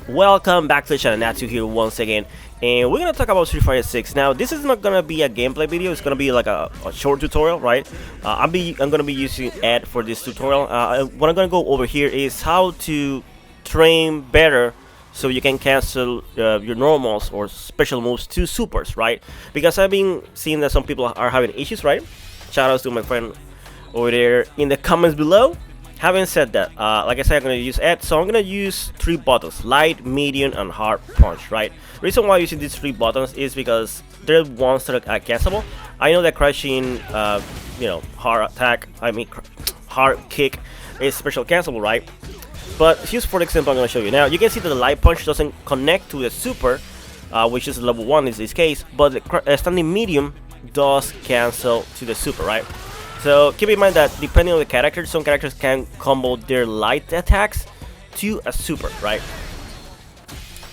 Welcome back to the channel. Natsu here once again, and we're gonna talk about Street Fighter 6. Now, this is not gonna be a gameplay video. It's gonna be like a short tutorial, right? I'm gonna be using Ed for this tutorial. What I'm gonna go over here is how to train better so you can cancel your normals or special moves to supers, right? Because I've been seeing that some people are having issues, right? Shout outs to my friend over there in the comments below. Having said that, like I said, I'm going to use Ed, so I'm going to use 3 buttons, light, medium, and hard punch, right? The reason why I'm using these 3 buttons is because they're ones that are cancelable. I know that crushing, hard attack, hard kick is special cancelable, right? But here's for example I'm going to show you. Now, you can see that the light punch doesn't connect to the super, which is level 1 in this case, but the standing medium does cancel to the super, right? So keep in mind that depending on the character, some characters can combo their light attacks to a super, right?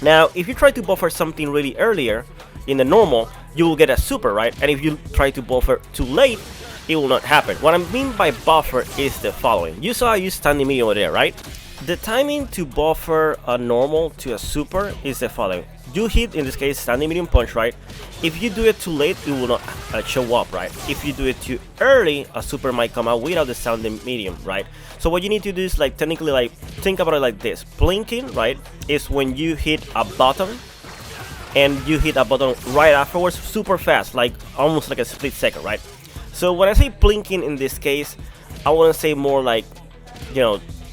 Now, if you try to buffer something really earlier in the normal, you will get a super, right? And if you try to buffer too late, it will not happen. What I mean by buffer is the following. You saw I used standing medium over there, right? The timing to buffer a normal to a super is the following. You hit, in this case, standing medium punch, right? If you do it too late, it will not show up, right? If you do it too early, a super might come out without the standing medium, right? So what you need to do is technically think about it like this. Blinking, right, is when you hit a button and you hit a button right afterwards super fast, like almost like a split second, right? So when I say blinking in this case, I want to say more like,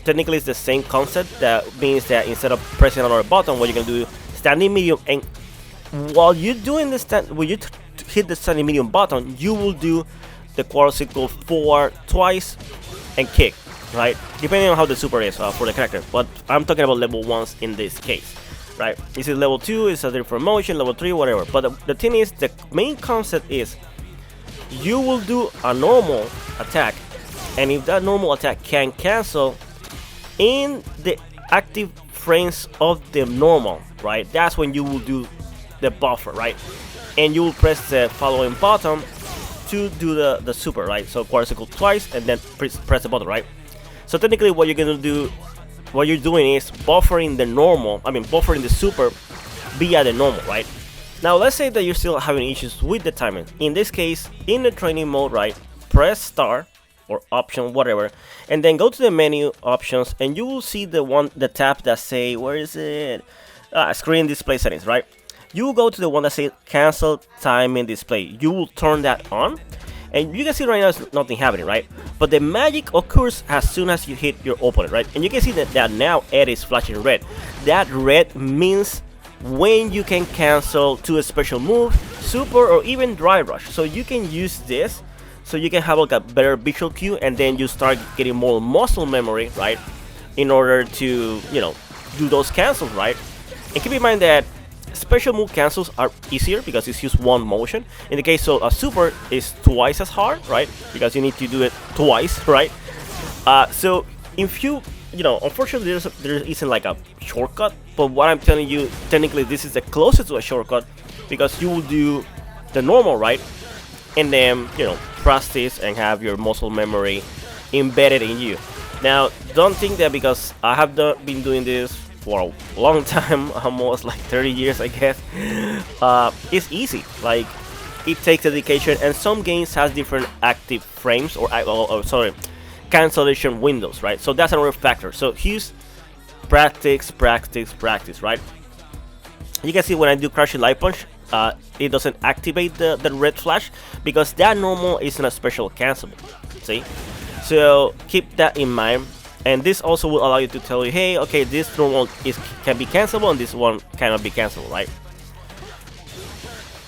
technically it's the same concept. That means that instead of pressing another button, what you can do standing medium, and while you're doing when you hit the standing medium button, you will do the quarter circle forward twice and kick, right? Depending on how the super is for the character, but I'm talking about level 1s in this case, right? This is level 2, it's a different motion, level 3, whatever. But the thing is, the main concept is you will do a normal attack, and if that normal attack can cancel in the active frames of the normal, right, that's when you will do the buffer, right? And you will press the following button to do the super, right? So quarter circle twice and then press the button, right? So technically what you're gonna do, what you're doing is buffering the normal, buffering the super via the normal, right? Now let's say that you're still having issues with the timing. In this case, in the training mode, right, press start or option, whatever, and then go to the menu options, and you will see the tab that say, where is it? Screen display settings, right? You will go to the one that says cancel timing display. You will turn that on, and you can see right now there's nothing happening, right? But the magic occurs as soon as you hit your opponent, right? And you can see that now Ed is flashing red. That red means when you can cancel to a special move, super, or even dry rush. So you can use this so you can have like a better visual cue, and then you start getting more muscle memory, right, in order to do those cancels, right? And keep in mind that special move cancels are easier because it's just one motion. In the case of a super, is twice as hard, right, because you need to do it twice, right? So if unfortunately there isn't like a shortcut, but what I'm telling you, technically this is the closest to a shortcut, because you will do the normal, right, and then practice and have your muscle memory embedded in you. Now, don't think that because I have been doing this for a long time, almost like 30 years, I guess, it's easy. Like, it takes dedication, and some games has different active frames or cancellation windows, right? So that's another factor. So here's practice, right? You can see when I do crushing light punch, it doesn't activate the red flash because that normal isn't a special cancelable. See, so keep that in mind, and this also will allow you to tell you, hey, okay, this normal can be cancelable and this one cannot be cancelable, right?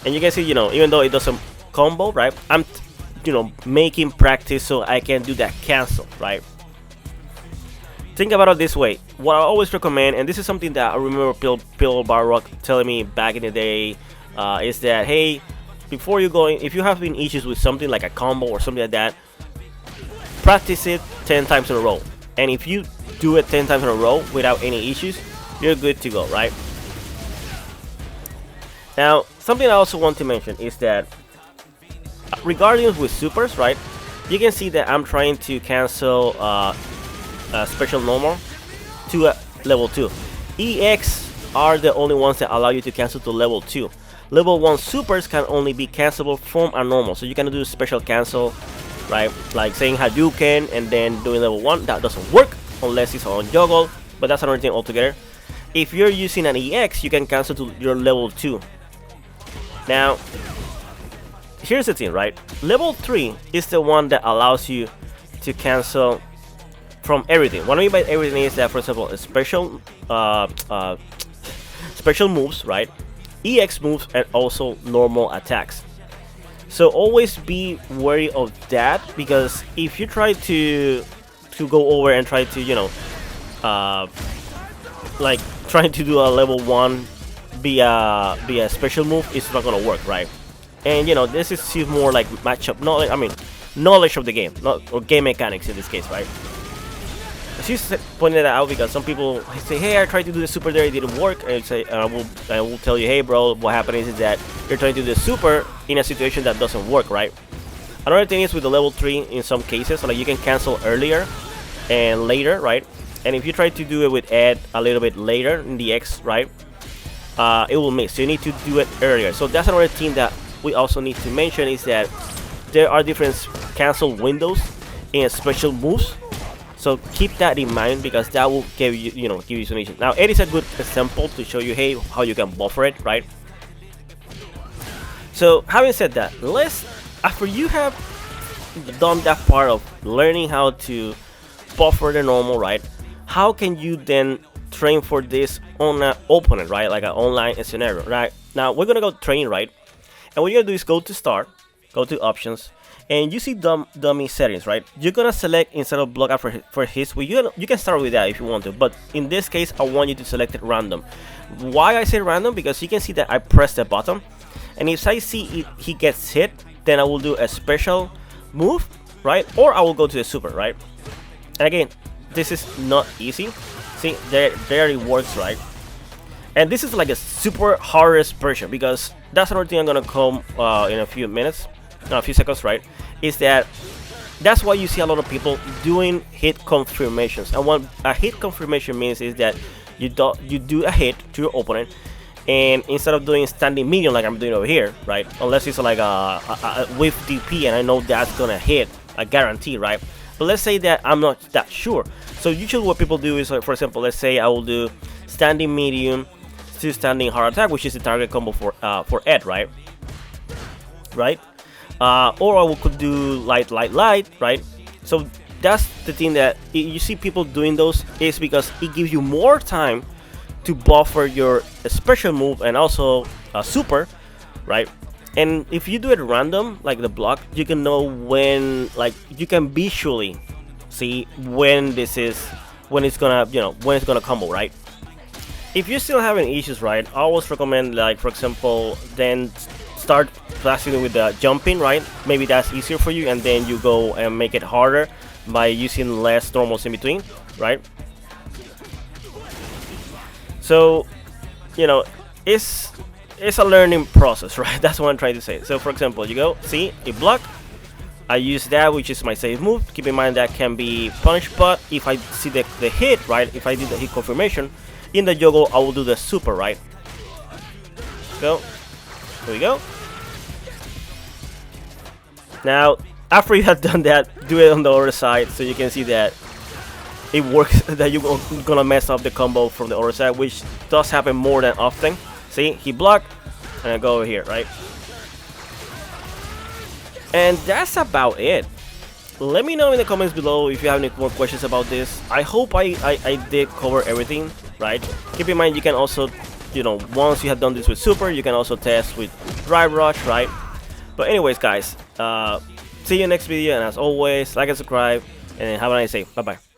And you can see, even though it doesn't combo, right, I'm making practice so I can do that cancel, right? Think about it this way. What I always recommend, and this is something that I remember Bill Barrock telling me back in the day, is that, hey, before you go in, if you have been issues with something like a combo or something like that, practice it 10 times in a row. And if you do it 10 times in a row without any issues, you're good to go, right? Now, something I also want to mention is that regarding with supers, right, you can see that I'm trying to cancel special normal to a level 2. EX are the only ones that allow you to cancel to level 2. Level 1 supers can only be cancelable from a normal, so you can do special cancel, right? Like saying Hadouken and then doing level 1, that doesn't work unless it's on juggle, but that's another thing altogether. If you're using an EX, you can cancel to your level 2. Now, here's the thing, right? Level 3 is the one that allows you to cancel from everything. What I mean by everything is that, for example, special moves, right? EX moves and also normal attacks. So always be wary of that, because if you try to go over and try to, you know, like trying to do a level 1 via special move, it's not gonna work, right? And you know, this is more like matchup knowledge. I mean, knowledge of the game, not or game mechanics in this case, right? She's pointing that out because some people say, "Hey, I tried to do the super there, it didn't work." And I will tell you, "Hey, bro, what happened is that you're trying to do the super in a situation that doesn't work, right?" Another thing is with the level 3, in some cases, like you can cancel earlier and later, right? And if you try to do it with Ed a little bit later in the X, right, it will miss. So you need to do it earlier. So that's another thing that we also need to mention, is that there are different cancel windows in special moves. So keep that in mind, because that will give you, give you some issues. Now, Ed is a good example to show you, hey, how you can buffer it, right? So having said that, after you have done that part of learning how to buffer the normal, right, how can you then train for this on an opponent, right, like an online scenario, right? Now we're gonna go train, right, and what you're gonna do is go to start, go to options, and you see dummy settings, right? You're gonna select instead of block out for his. Well, you can start with that if you want to, but in this case I want you to select it random. Why I say random? Because you can see that I press the button, and if I see he gets hit, then I will do a special move, right? Or I will go to the super, right? And again, this is not easy. See, there it works, right? And this is like a super hardest version, because that's another thing I'm gonna come in a few minutes, no, a few seconds, right? Is that's why you see a lot of people doing hit confirmations. And what a hit confirmation means is that you do a hit to your opponent, and instead of doing standing medium like I'm doing over here, right? Unless it's like a whiff DP and I know that's gonna hit, a guarantee, right? But let's say that I'm not that sure. So usually what people do is, like, for example, let's say I will do standing medium to standing hard attack, which is the target combo for Ed, right? Or I could do light, right? So that's the thing that you see people doing those, is because it gives you more time to buffer your special move and also super, right? And if you do it random, like the block, you can know when, like, you can visually see when it's gonna combo, right? If you're still having issues, right, I always recommend, like, for example, then start practicing with the jumping, right? Maybe that's easier for you, and then you go and make it harder by using less normals in between, right? So, it's a learning process, right? That's what I'm trying to say. So, for example, you go, see, a block, I use that, which is my save move. Keep in mind that can be punished, but if I see the hit, right, if I did the hit confirmation, in the juggle, I will do the super, right? Go. Here we go. Now, after you have done that, do it on the other side so you can see that it works, that you're gonna mess up the combo from the other side, which does happen more than often. See, he blocked, and I go over here, right? And that's about it. Let me know in the comments below if you have any more questions about this. I hope I did cover everything, right? Keep in mind, you can also, once you have done this with super, you can also test with drive rush, right? But anyways, guys, see you next video, and as always, like and subscribe, and have a nice day. Bye bye.